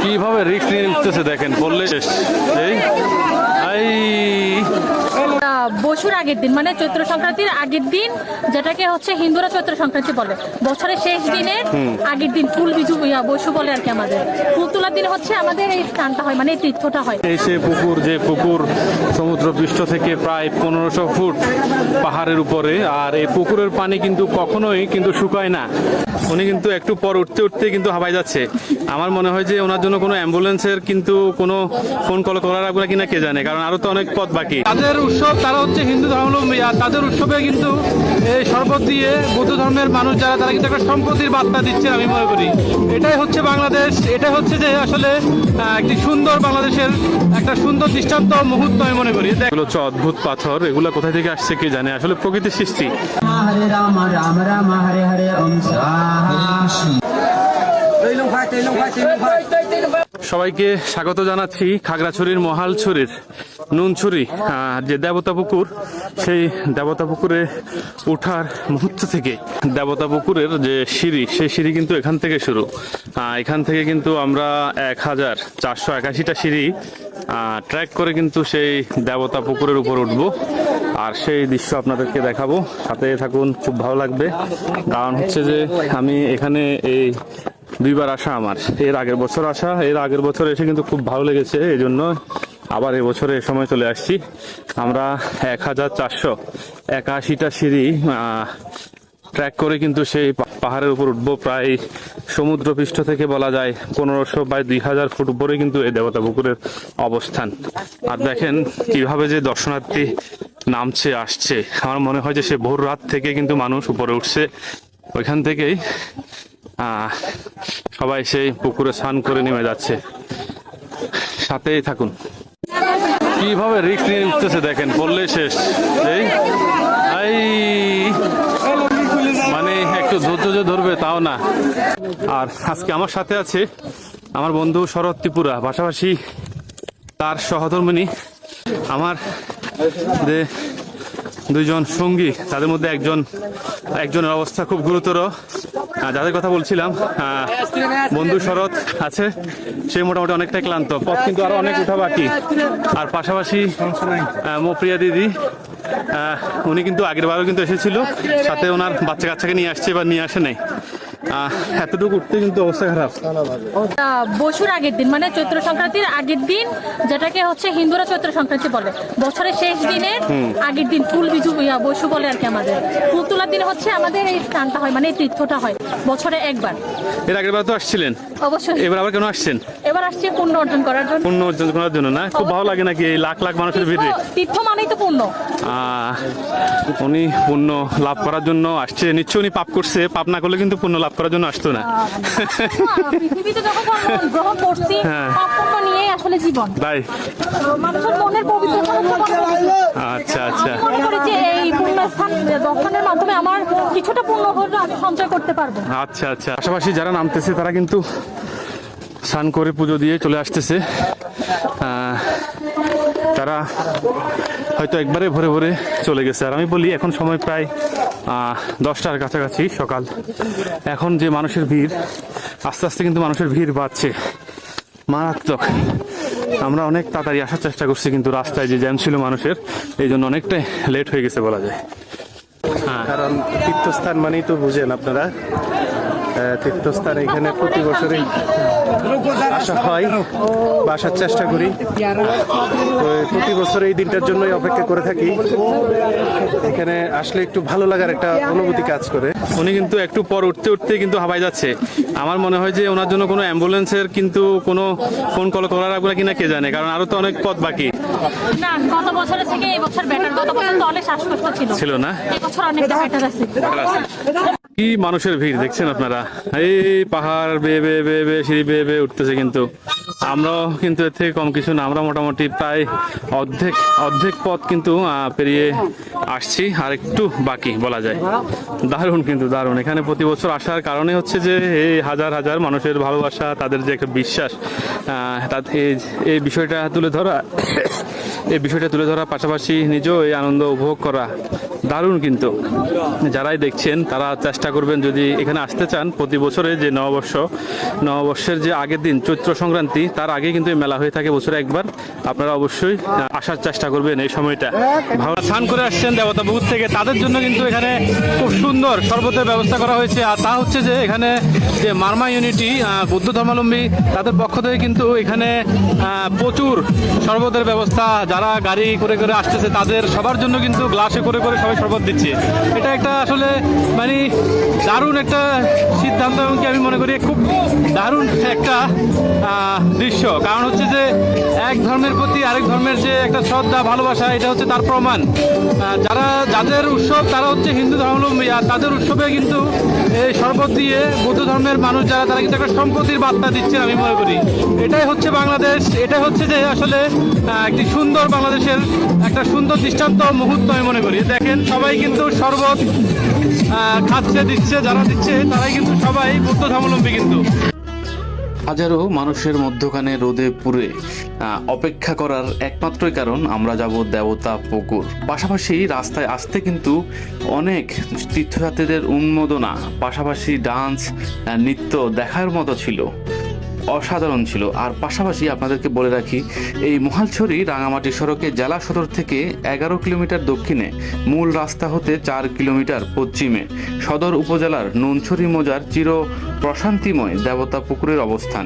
কিভাবে রিস্ক নিয়ে উঠতেছে দেখেন, বললে শেষ। বসুর আগের দিন মানে চৈত্র সংক্রান্তির আগের দিন, যেটাকে হচ্ছে হিন্দুরা চৈত্র সংক্রান্তি বলে, বছরের শেষ দিনের আগের দিন ফুল বিজু বসু বলে আর কি। আমাদের ফুল তোলার দিন হচ্ছে আমাদের এই স্নানটা হয়, মানে এই তীর্থটা হয়। এই সে পুকুর, যে পুকুর সমুদ্র পৃষ্ঠ থেকে প্রায় 1500 ফুট পাহাড়ের উপরে, আর এই পুকুরের পানি কিন্তু কখনোই কিন্তু শুকায় না। উনি কিন্তু একটু পর উঠতে উঠতে কিন্তু হাবায় যাচ্ছে। আমার মনে হয় যে ওনার জন্য কোনো অ্যাম্বুলেন্সের কিন্তু কোনো ফোন কল করার আগে কিনা কে জানে, কারণ আরো তো অনেক পথ বাকি। তাদের উৎসব, তারা হচ্ছে হিন্দু ধর্মাবলম্বী, আর তাদের উৎসবে কিন্তু এই শরবত দিয়ে বৌদ্ধ ধর্মের মানুষ যারা, তারা কিন্তু একটা সম্প্রীতির বার্তা দিচ্ছে আমি মনে করি। এটাই হচ্ছে বাংলাদেশ, এটাই হচ্ছে যে আসলে একটি সুন্দর বাংলাদেশের একটা সুন্দর দৃষ্টান্ত মুহূর্ত আমি মনে করি। এগুলো হচ্ছে অদ্ভুত পাথর, এগুলো কোথা থেকে আসছে কে জানে, আসলে প্রকৃতির সৃষ্টি। হরে রাম রাম রাম হরে হরে ওম স্বাহা। সবাইকে স্বাগত জানাচ্ছি খাগড়াছড়ির মহালছড়ির নুনছড়ি যে দেবতা পুকুর, সেই দেবতা পুকুরে ওঠার মুহূর্ত থেকে দেবতা পুকুরের যে সিঁড়ি, সেই সিঁড়ি কিন্তু এখান থেকে শুরু। এখান থেকে কিন্তু আমরা 1481টা সিঁড়ি ট্র্যাক করে কিন্তু সেই দেবতা পুকুরের উপর উঠবো, আর সেই দৃশ্য আপনাদেরকে দেখাবো। সাথে থাকুন, খুব ভালো লাগবে। কারণ হচ্ছে যে আমি এখানে এই দুইবার আসা, আমার এর আগের বছর আসা, এর আগের বছর এসে কিন্তু খুব ভালো লেগেছে, এই জন্য আবার এবছরে এ সময় চলে আসছি। আমরা 1481টা সিঁড়ি ট্র্যাক করে কিন্তু সেই পাহাড়ের উপর উঠবো। প্রায় সমুদ্রপৃষ্ঠ থেকে বলা যায় 1500 বা 2000 ফুট উপরে কিন্তু এই দেবতা পুকুরের অবস্থান। আর দেখেন কিভাবে যে দর্শনার্থী নামছে আসছে। আমার মনে হয় যে সে ভোর রাত থেকে কিন্তু মানুষ উপরে উঠছে, ওইখান থেকেই সবাই সেই পুকুরে স্নান করে নেমে যাচ্ছে। সাথেই থাকুন। কিভাবে রিস্ক নিয়ে উঠতেছে দেখেন, বললে শেষ। মানে একটু ধৈর্য যে ধরবে তাও না। আর আজকে আমার সাথে আছে আমার বন্ধু শরৎ ত্রিপুরা, পাশাপাশি তার সহধর্মিণী আমার যে দুইজন সঙ্গী, তাদের মধ্যে একজনের অবস্থা খুব গুরুতর। যাদের কথা বলছিলাম, বন্ধু শরৎ আছে, সে মোটামুটি অনেকটাই ক্লান্ত, পথ কিন্তু আরো অনেক উঠা বাকি। আর পাশাপাশি মপ্রিয়া দিদি, উনি কিন্তু আগের বারও কিন্তু এসেছিল, সাথে ওনার বাচ্চা কাচ্চাকে নিয়ে আসছে, এবার নিয়ে আসে নাই। এতটুকু উঠতে কিন্তু অবস্থা খারাপ। বসুর আগের দিন মানে চৈত্র সংক্রান্তির আগের দিন, যেটাকে হচ্ছে হিন্দুরা চৈত্র সংক্রান্তি বলে, বছরের শেষ দিনের আগের দিন ফুল বিজু বসু বলে আর কি। আমাদের ফুল তোলার দিন হচ্ছে আমাদের এই স্নানটা হয়, মানে এই তীর্থটা হয় বছরে একবার। এর আগের বার তো আসছিলেন, অবশ্যই। এবার আবার কেন আসছেন? এবার আসছি পুণ্য অর্জন করার জন্য। পুণ্য অর্জন করার জন্য না? খুব ভালো লাগে নাকি এই লাখ লাখ মানুষের ভিড়ে? তীর্থ মানেই তো পুণ্য। উনি পুণ্য লাভ করার জন্য আসছে, নিশ্চয়ই উনি পাপ করছে, পাপ না করলে কিন্তু পুণ্য লাভ করার জন্য আসতো না। পৃথিবীতে যখন গ্রহণ করছি, পাপ পুণ্য নিয়েই আসলে জীবন। তাই মানুষের মনের পবিত্রতা। আচ্ছা আচ্ছা, মনে করি যে এই পুণ্য স্থান দর্শনের মাধ্যমে আমার কিছুটা পুণ্য হলে আমি সঞ্চয় করতে পারবো। আচ্ছা আচ্ছা। পাশাপাশি যারা নামতেছে তারা কিন্তু স্নান করে পুজো দিয়ে চলে আসতেছে। তারা হয়তো একবারে ভরে ভরে চলে গেছে। আর আমি বলি, এখন সময় প্রায় 10টার কাছাকাছি সকাল। এখন যে মানুষের ভিড়, আস্তে আস্তে কিন্তু মানুষের ভিড় বাড়ছে, মারাত্মক। আমরা অনেক তাড়াতাড়ি আসার চেষ্টা করছি, কিন্তু রাস্তায় যে জ্যাম ছিল মানুষের, এই জন্য অনেকটাই লেট হয়ে গেছে বলা যায়। কারণ তীর্থস্থান মানেই তো বুঝেন আপনারা, তীর্থস্থান এখানে প্রতি বছরই আসা হয় বা আসার চেষ্টা করি। প্রতি বছর এই দিনটার জন্যই অপেক্ষা করে থাকি। এখানে আসলে একটু ভালো লাগার একটা অনুভূতি কাজ করে। উনি কিন্তু একটু পর উঠতে উঠতে কিন্তু হাবায় যাচ্ছে। আমার মনে হয় যে ওনার জন্য কোনো অ্যাম্বুলেন্সের কিন্তু কোনো ফোন কল করার আগে কিনা কে জানে, কারণ আরো তো অনেক পথ বাকি। না, গত বছরের থেকে এই বছর বেটার। গত বছর তো অনেক শ্বাসকষ্ট ছিল না, এই বছর অনেকটা বেটার আছে। কি মানুষের ভিড় দেখছেন আপনারা, এই পাহাড় বেয়ে বেয়ে বেয়ে বেয়ে সিঁড়ি বেয়ে বেয়ে উঠতেছে। কিন্তু আমরাও কিন্তু এর থেকে কম কিছু না, আমরা মোটামুটি প্রায় অর্ধেক পথ কিন্তু পেরিয়ে আসছি, আর একটু বাকি বলা যায়। দারুণ, কিন্তু দারুণ। এখানে প্রতি বছর আসার কারণে হচ্ছে যে এই হাজার হাজার মানুষের ভালোবাসা, তাদের যে একটা বিশ্বাস, এই বিষয়টা তুলে ধরা, পাশাপাশি নিজেও এই আনন্দ উপভোগ করা, দারুণ কিন্তু যারাই দেখছেন তারা চেষ্টা করবেন যদি এখানে আসতে চান। প্রতি বছরে যে নববর্ষের যে আগের দিন চৈত্র সংক্রান্তি তার আগে কিন্তু এই মেলা হয়ে থাকে বছরে একবার। আপনারা অবশ্যই আসার চেষ্টা করবেন এই সময়টা। ভালো স্নান করে আসছেন দেবতা পুকুর থেকে, তাদের জন্য কিন্তু এখানে খুব সুন্দর শরবতের ব্যবস্থা করা হয়েছে। আর তা হচ্ছে যে এখানে যে মারমা ইউনিটি বৌদ্ধ ধর্মাবলম্বী তাদের পক্ষ থেকে কিন্তু এখানে প্রচুর শরবতের ব্যবস্থা, যারা গাড়ি করে করে আসতেছে তাদের সবার জন্য কিন্তু গ্লাসে করে করে সবাই শরবত দিচ্ছে। এটা একটা আসলে মানে দারুণ একটা সিদ্ধান্ত এবং কি আমি মনে করি খুব দারুণ একটা দৃশ্য। কারণ হচ্ছে যে এক ধর্মের প্রতি আরেক ধর্মের যে একটা শ্রদ্ধা ভালোবাসা, এটা হচ্ছে তার প্রমাণ। যাদের উৎসব তারা হচ্ছে হিন্দু ধর্মাবলম্বী, আর তাদের উৎসবে কিন্তু এই শরবত দিয়ে বৌদ্ধ ধর্মের মানুষ যারা তারা কিন্তু একটা সম্প্রীতির বার্তা দিচ্ছে আমি মনে করি। এটাই হচ্ছে বাংলাদেশ, এটাই হচ্ছে যে আসলে একটি সুন্দর বাংলাদেশের একটা সুন্দর দৃষ্টান্ত মুহূর্ত আমি মনে করি। দেখেন সবাই কিন্তু শরবত খাচ্ছে, দিচ্ছে, যারা দিচ্ছে তারাই কিন্তু সবাই বৌদ্ধ ধর্মাবলম্বী। কিন্তু হাজারো মানুষের মধ্যখানে রোদে পুড়ে অপেক্ষা করার একমাত্রই কারণ আমরা যাব দেবতা পুকুর। পাশাপাশি রাস্তায় আসতে কিন্তু অনেক তীর্থযাত্রীদের উন্মোদনা, পাশাপাশি ডান্স নৃত্য দেখার মতো ছিল, অসাধারণ ছিল। আর পাশাপাশি আপনাদেরকে বলে রাখি, এই মহালছড়ি রাঙামাটি সড়কে জেলা সদর থেকে 11 কিলোমিটার দক্ষিণে, মূল রাস্তা হতে 4 কিলোমিটার পশ্চিমে সদর উপজেলার নুনছড়ি মৌজার চির প্রশান্তিময় দেবতা পুকুরের অবস্থান।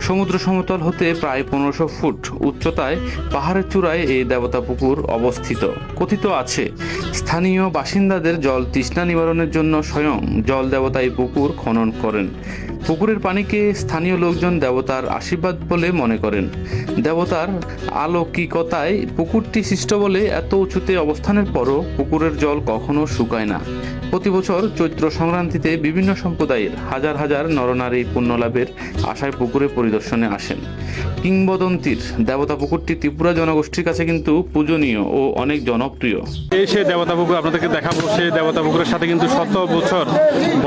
সমুদ্র সমতল হতে প্রায় 1500 ফুট উচ্চতায় পাহাড়ের চূড়ায় এই দেবতা পুকুর অবস্থিত। কথিত আছে, স্থানীয় বাসিন্দাদের জল তৃষ্ণা নিবারণের জন্য স্বয়ং জল দেবতা এই পুকুর খনন করেন। পুকুরের পানিকে স্থানীয় লোকজন দেবতার আশীর্বাদ বলে মনে করেন। দেবতার অলৌকিকতায় পুকুরটি সৃষ্ট বলে এত উঁচুতে অবস্থানের পরও পুকুরের জল কখনো শুকায় না। প্রতি বছর চৈত্র সংক্রান্তিতে বিভিন্ন সম্প্রদায়ের হাজার হাজার নরনারী পুণ্যলাভের আশায় পুকুরে পরিদর্শনে আসেন। কিংবদন্তির দেবতা পুকুরটি ত্রিপুরা জনগোষ্ঠীর কাছে কিন্তু পূজনীয় ও অনেক জনপ্রিয়। এই সে দেবতা পুকুর আপনাদেরকে দেখাবো। সেই দেবতা পুকুরের সাথে কিন্তু 100 বছর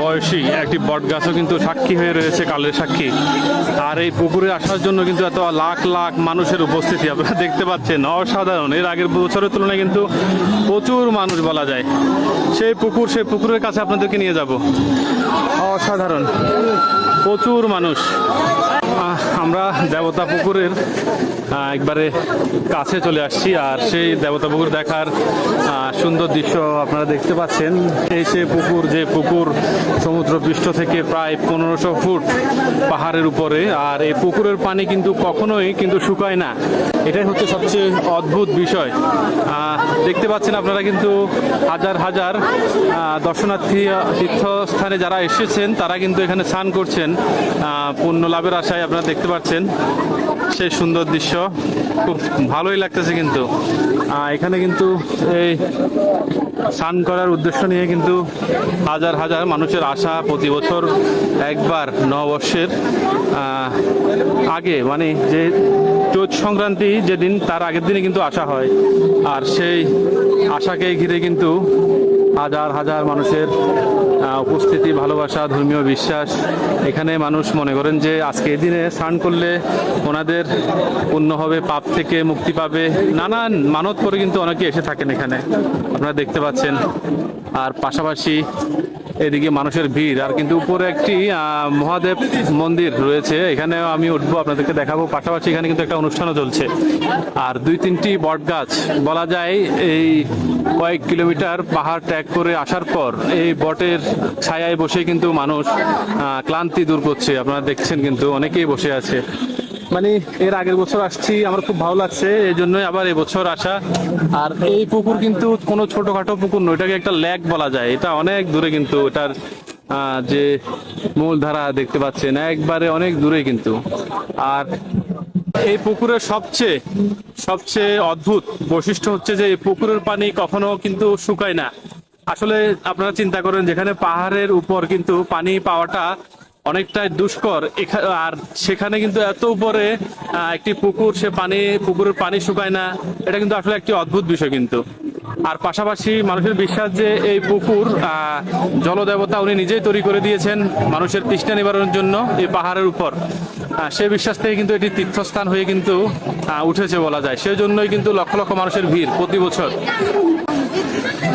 বয়সী একটি বট গাছও কিন্তু সাক্ষী হয়ে রয়েছে, কালের সাক্ষী। আর এই পুকুরে আসার জন্য কিন্তু এত লাখ লাখ মানুষের উপস্থিতি আপনারা দেখতে পাচ্ছেন, অসাধারণ। এর আগের বছরের তুলনায় কিন্তু প্রচুর মানুষ বলা যায়। সেই পুকুরের কাছে আপনাদেরকে নিয়ে যাব। অসাধারণ, প্রচুর মানুষ। আমরা দেবতা পুকুরের একবারে কাছে চলে আসছি, আর সেই দেবতা পুকুর দেখার সুন্দর দৃশ্য আপনারা দেখতে পাচ্ছেন। এই সে পুকুর, যে পুকুর সমুদ্র পৃষ্ঠ থেকে প্রায় 1500 ফুট পাহাড়ের উপরে। আর এই পুকুরের পানি কিন্তু কখনোই কিন্তু শুকায় না, এটাই হচ্ছে সবচেয়ে অদ্ভুত বিষয়। দেখতে পাচ্ছেন আপনারা কিন্তু হাজার হাজার দর্শনার্থী তীর্থস্থানে যারা এসেছেন তারা কিন্তু এখানে স্নান করছেন পুণ্য লাভের আশায়। আপনারা দেখতে পাচ্ছেন সেই সুন্দর দৃশ্য, খুব ভালোই লাগতেছে। কিন্তু এখানে কিন্তু এই স্নান করার উদ্দেশ্য নিয়ে কিন্তু হাজার হাজার মানুষের আশা। প্রতি বছর একবার নববর্ষের আগে, মানে যে চৈত সংক্রান্তি যেদিন তার আগের দিনে কিন্তু আসা হয়। আর সেই আশাকে ঘিরে কিন্তু হাজার হাজার মানুষের উপস্থিতি, ভালোবাসা, ধর্মীয় বিশ্বাস। এখানে মানুষ মনে করেন যে আজকে এই দিনে স্নান করলে ওনাদের পুণ্য হবে, পাপ থেকে মুক্তি পাবে, নানান মানত করে কিন্তু অনেকে এসে থাকেন এখানে, আপনারা দেখতে পাচ্ছেন। আর পাশাপাশি এদিকে মানুষের ভিড়। আর কিন্তু উপরে একটি মহাদেব মন্দির রয়েছে, এখানে আমি উঠবো, আপনাদেরকে দেখাবো। পাশাপাশি এখানে কিন্তু একটা অনুষ্ঠানও চলছে। আর 2-3টি বট গাছ, বলা যায় এই কয়েক কিলোমিটার পাহাড় ত্যাগ করে আসার পর এই বটের ছায়ায় বসে কিন্তু মানুষ ক্লান্তি দূর করছে। আপনারা দেখছেন কিন্তু অনেকেই বসে আছে। মানে এর আগের বছর আসছি, আমার খুব ভালো লাগছে, এই জন্যই আবার এবছর আসা। আর এই পুকুর কিন্তু কোনো ছোটখাটো পুকুর নয়, এটাকে একটা লেক বলা যায়। এটা অনেক দূরে, কিন্তু এটার যে মূলধারা দেখতে পাচ্ছেন একবারে অনেক দূরে কিন্তু। আর এই পুকুরের সবচেয়ে অদ্ভুত বৈশিষ্ট্য হচ্ছে যে এই পুকুরের পানি কখনো কিন্তু শুকায় না। আসলে আপনারা চিন্তা করেন, যেখানে পাহাড়ের উপর কিন্তু পানি পাওয়াটা অনেকটাই দুষ্কর, আর সেখানে কিন্তু এত উপরে একটি পুকুর, পুকুরের পানি শুকায় না, এটা কিন্তু আসলে একটি অদ্ভুত বিষয় কিন্তু। আর পাশাপাশি মানুষের বিশ্বাস যে এই পুকুর জলদেবতা উনি নিজেই তৈরি করে দিয়েছেন মানুষের তৃষ্ণা নিবারণের জন্য এই পাহাড়ের উপর। সেই বিশ্বাস থেকে কিন্তু এটি তীর্থস্থান হয়ে কিন্তু উঠেছে বলা যায়। সেই জন্যই কিন্তু লক্ষ লক্ষ মানুষের ভিড় প্রতি বছর।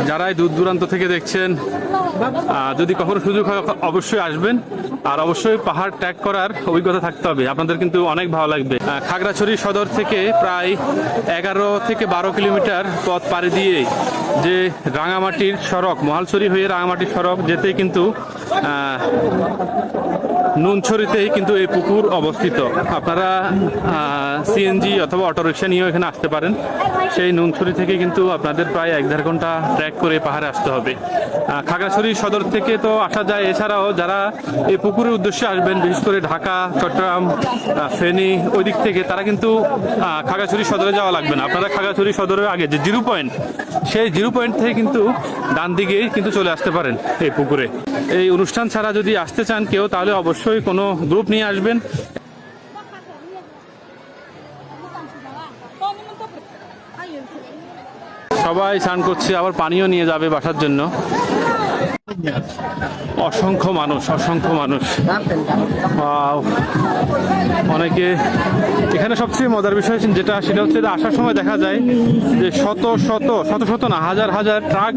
যারাই দূর দূরান্ত থেকে দেখছেন, যদি কখনো সুযোগ হয় অবশ্যই আসবেন, আর অবশ্যই পাহাড় ট্র্যাক করার অভিজ্ঞতা থাকতে হবে, আপনাদের কিন্তু অনেক ভালো লাগবে। খাগড়াছড়ি সদর থেকে প্রায় 11 থেকে 12 কিলোমিটার পথ পাড়ি দিয়ে যে রাঙামাটির সড়ক, মহালছড়ি হয়ে রাঙামাটির সড়ক যেতে কিন্তু নুনছড়িতেই কিন্তু এই পুকুর অবস্থিত। আপনারা সিএনজি অথবা অটোরিকশা নিয়েও এখানে আসতে পারেন। সেই নুনছড়ি থেকে কিন্তু আপনাদের প্রায় 1-1.5 ঘন্টা ট্রেক করে পাহাড়ে আসতে হবে। খাগড়াছড়ি সদর থেকে তো আসা যায়, এছাড়াও যারা এই পুকুরের উদ্দেশ্যে আসবেন, বিশেষ করে ঢাকা, চট্টগ্রাম, ফেনী ওই দিক থেকে, তারা কিন্তু খাগড়াছড়ি সদরে যাওয়া লাগবে না। আপনারা খাগড়াছড়ি সদরের আগে যে জিরো পয়েন্ট, সেই জিরো পয়েন্ট থেকে কিন্তু ডান দিকে কিন্তু চলে আসতে পারেন এই পুকুরে। এই অনুষ্ঠান ছাড়া যদি আসতে চান কেউ, তাহলে অবশ্যই কোনো গ্রুপ নিয়ে আসবেন। সবাই স্নান করছে, আবার পানিও নিয়ে যাবে বাসার জন্য। অসংখ্য মানুষ, অসংখ্য মানুষ। Wow! অনেকে এখানে সবচেয়ে মজার বিষয় যেটা, সেটা হচ্ছে যে আসার সময় দেখা যায় যে শত শত না, হাজার হাজার ট্রাক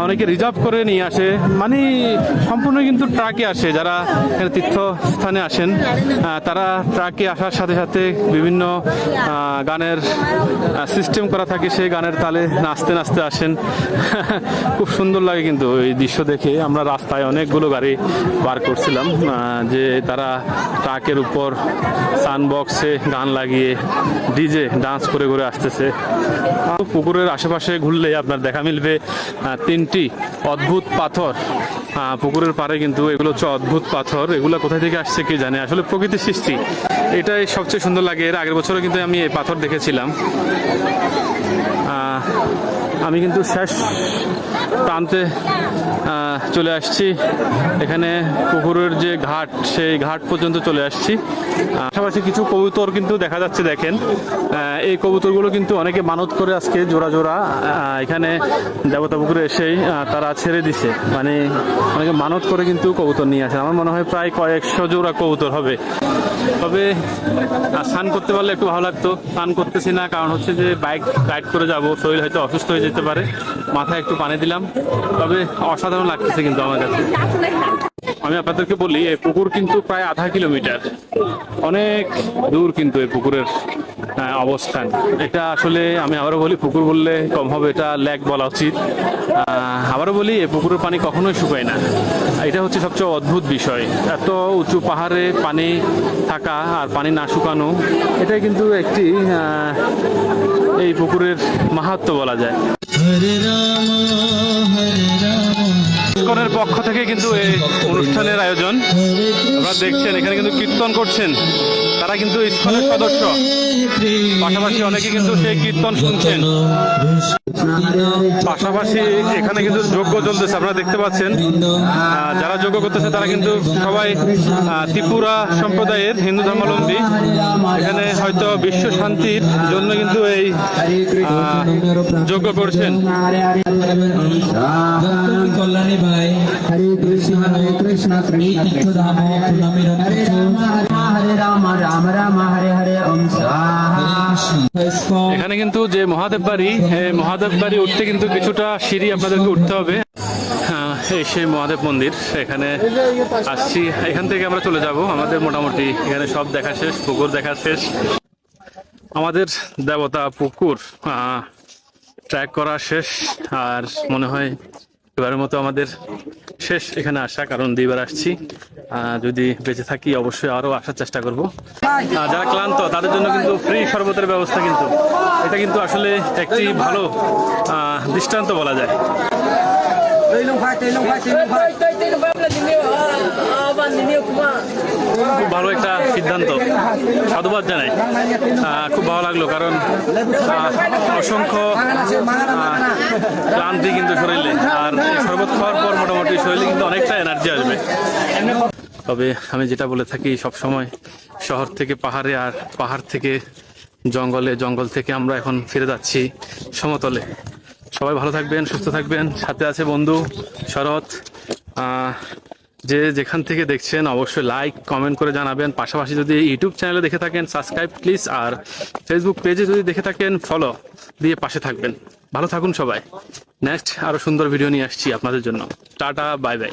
অনেকে রিজার্ভ করে নিয়ে আসে, মানে সম্পূর্ণ কিন্তু ট্রাকে আসে। যারা এখানে তীর্থস্থানে আসেন, তারা ট্রাকে আসার সাথে সাথে বিভিন্ন গানের সিস্টেম করা থাকে, সেই গানের তালে নাচতে নাচতে আসেন। খুব সুন্দর লাগে কিন্তু এই দৃশ্য দেখে। আমরা রাস্তায় অনেকগুলো গাড়ি পার করছিলাম, যে তারা ট্রাকের উপর সাউন্ডবক্সে গান লাগিয়ে ডিজে ডান্স করে করে আসতেছে। পুকুরের আশেপাশে ঘুরলে আপনার দেখা মিলবে 3টি অদ্ভুত পাথর পুকুরের পাড়ে। কিন্তু এগুলো হচ্ছে অদ্ভুত পাথর। এগুলো কোথায় থেকে আসছে কে জানে, আসলে প্রকৃতির সৃষ্টি। এটাই সবচেয়ে সুন্দর লাগে। এর আগের বছরও কিন্তু আমি এই পাথর দেখেছিলাম। আমি কিন্তু শেষ প্রান্তে চলে আসছি। এখানে পুকুরের যে ঘাট, সেই ঘাট পর্যন্ত চলে আসছি। পাশাপাশি কিছু কবুতর কিন্তু দেখা যাচ্ছে। দেখেন, এই কবুতরগুলো কিন্তু অনেকে মানত করে আজকে জোড়া জোড়া এখানে দেবতা পুকুরে এসেই তারা ছেড়ে দিছে। মানে অনেকে মানত করে কিন্তু কবুতর নিয়ে আসে। আমার মনে হয় প্রায় কয়েকশো জোড়া কবুতর হবে। তবে স্নান করতে পারলে একটু ভালো লাগতো। স্নান করতেছি না, কারণ হচ্ছে যে বাইক রাইড করে যাব, শরীর হয়তো অসুস্থ হয়ে যেতে পারে। মাথায় একটু পানি দিলাম, তবে অসাধারণ লাগতেছে কিন্তু আমার কাছে। আমি আপনাদেরকে বলি, এই পুকুর কিন্তু প্রায় 0.5 কিলোমিটার, অনেক দূর কিন্তু এই পুকুরের অবস্থান। এটা আসলে আমি আবারও বলি, পুকুর বললে কম হবে, এটা লেক বলা উচিত। আবারও বলি, এই পুকুরের পানি কখনোই শুকায় না। এটা হচ্ছে সবচেয়ে অদ্ভুত বিষয়। এত উঁচু পাহাড়ে পানি থাকা আর পানি না শুকানো, এটাই কিন্তু একটি এই পুকুরের মাহাত্ম্য বলা যায়। ইসকনের পক্ষ থেকে কিন্তু এই অনুষ্ঠানের আয়োজন। আপনারা দেখছেন এখানে কিন্তু কীর্তন করছেন, তারা কিন্তু ইসকনের সদস্য। পাশাপাশি অনেকে কিন্তু সেই কীর্তন শুনছেন। পাশাপাশি এখানে কিন্তু যজ্ঞ চলতেছে, আপনারা দেখতে পাচ্ছেন। যারা যজ্ঞ করতেছে তারা কিন্তু সবাই ত্রিপুরা সম্প্রদায়ের হিন্দু ধর্মাবলম্বী। এখানে হয়তো বিশ্ব শান্তির জন্য কিন্তু এই যজ্ঞ করছেন। কল্যাণী ভাই, হরে কৃষ্ণ তীর্থধাম প্রণামী হরে রাম রাম রাম হরে হরে ওম স্বাহা। এখানে কিন্তু যে মহাদেব বাড়ি, মহাদেব বাড়ি উঠতে কিন্তু কিছুটা সিঁড়ি আপনাদেরকে উঠতে হবে। এই সেই মহাদেব মন্দির, এখানে আসছি। এখান থেকে আমরা চলে যাব। আমাদের মোটামুটি এখানে সব দেখা শেষ, পুকুর দেখা শেষ। আমাদের দেবতা পুকুর ট্র্যাক করা শেষ। আর মনে হয় এবারের মতো আমাদের শেষ এখানে আসা, কারণ 2বার আসছি। যদি বেঁচে থাকি অবশ্যই আরও আসার চেষ্টা করব। যারা ক্লান্ত তাদের জন্য কিন্তু ফ্রি শরবতের ব্যবস্থা, কিন্তু এটা কিন্তু আসলে একটি ভালো দৃষ্টান্ত বলা যায়। খুব ভালো একটা সিদ্ধান্ত, সাধুবাদ জানাই। খুব ভালো লাগলো, কারণ অসংখ্য ক্লান্তি কিন্তু শরীরে, আর শরবত খাওয়ার পর মোটামুটি শরীরে কিন্তু অনেকটা এনার্জি আসবে। তবে আমি যেটা বলে থাকি সব সময়, শহর থেকে পাহাড়ে, আর পাহাড় থেকে জঙ্গলে, জঙ্গল থেকে আমরা এখন ফিরে যাচ্ছি সমতলে। সবাই ভালো থাকবেন, সুস্থ থাকবেন। সাথে আছে বন্ধু শরৎ। যে যেখান থেকে দেখছেন অবশ্যই লাইক কমেন্ট করে জানাবেন। পাশাপাশি যদি ইউটিউব চ্যানেলে দেখে থাকেন সাবস্ক্রাইব প্লিজ, আর ফেসবুক পেজে যদি দেখে থাকেন ফলো দিয়ে পাশে থাকবেন। ভালো থাকুন সবাই। নেক্সট আরো সুন্দর ভিডিও নিয়ে আসছি আপনাদের জন্য। Tata, bye bye.